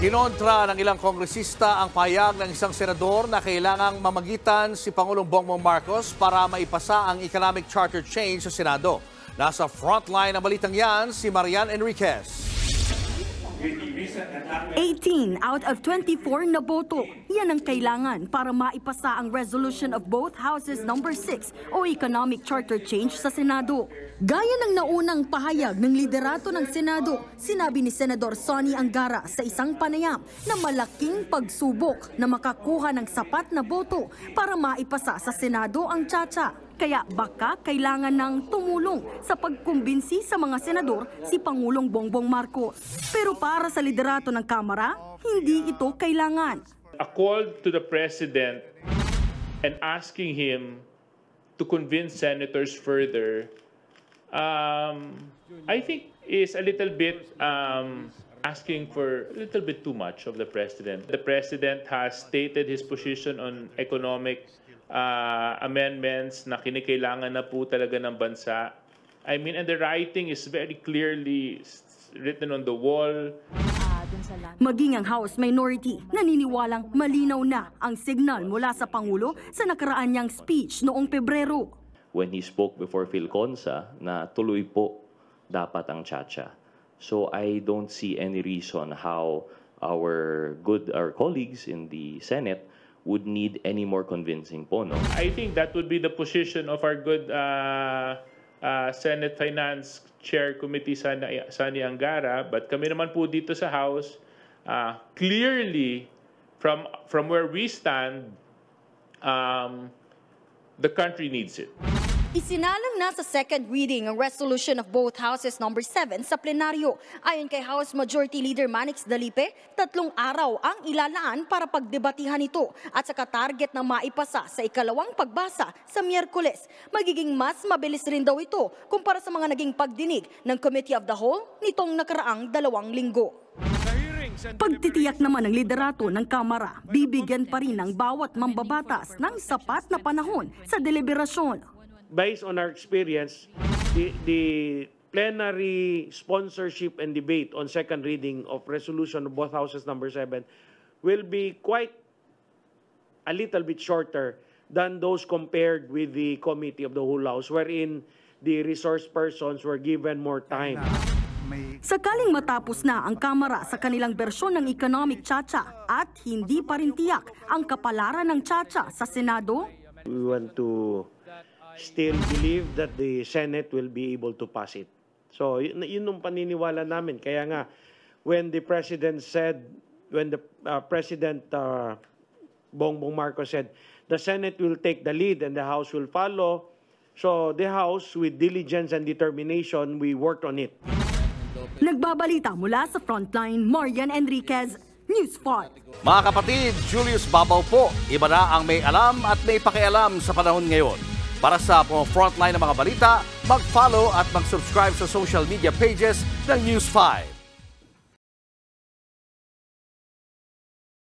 Kinontra ng ilang kongresista ang pahayag ng isang senador na kailangang mamagitan si Pangulong Bongbong Marcos para maipasa ang economic charter change sa Senado. Nasa frontline ng balitang yan si Marian Enriquez. 18 out of 24 na boto. Yan ang kailangan para maipasa ang resolution of both houses number 6 o economic charter change sa Senado. Gaya ng naunang pahayag ng liderato ng Senado, sinabi ni Senador Sonny Angara sa isang panayam na malaking pagsubok na makakuha ng sapat na boto para maipasa sa Senado ang Chacha. Kaya baka kailangan ng tumulong sa pagkumbinsi sa mga senador si Pangulong Bongbong Marcos. Pero para sa liderato ng Kamara, hindi ito kailangan. A call to the President and asking him to convince senators further, I think is a little bit asking for a little bit too much of the President. The President has stated his position on economic amendments na kinikailangan na po talaga ng bansa. I mean, and the writing is very clearly written on the wall. Maging ang House Minority, naniniwalang malinaw na ang signal mula sa Pangulo sa nakaraan niyang speech noong Pebrero. When he spoke before PhilConsa na tuloy po dapat ang Chacha. So I don't see any reason how our colleagues in the Senate would need any more convincing po, no? I think that would be the position of our good Senate Finance Chair Committee, Sonny Angara. But kami naman po dito sa House, clearly, from where we stand, the country needs it. Isinalang na sa second reading ang resolution of both houses number 7 sa plenaryo. Ayon kay House Majority Leader Manix Dalipe, 3 araw ang ilalaan para pagdebatihan ito at saka target na maipasa sa ikalawang pagbasa sa Miyerkules. Magiging mas mabilis rin daw ito kumpara sa mga naging pagdinig ng Committee of the Whole nitong nakaraang 2 linggo. Pagtitiyak naman ng liderato ng Kamara, bibigyan pa rin ng bawat mambabatas ng sapat na panahon sa deliberasyon. Based on our experience, the plenary sponsorship and debate on second reading of resolution of both houses number 7 will be quite a little bit shorter than those compared with the committee of the whole house, wherein the resource persons were given more time. Sakaling matapos na ang Kamara sa kanilang bersyon ng economic Chacha at hindi pa rin tiyak ang kapalaran ng Chacha sa Senado, we want to still believe that the Senate will be able to pass it. So yun yung paniniwala namin. Kaya nga, when the President Bongbong Marcos said, the Senate will take the lead and the House will follow. So the House, with diligence and determination, we worked on it. Nagbabalita mula sa Frontline, Marian Enriquez, News 5. Mga kapatid, Julius Babaw po. Iba na ang may alam at may pakialam sa panahon ngayon. Para sa frontline ng mga balita, mag-follow at mag-subscribe sa social media pages ng News 5.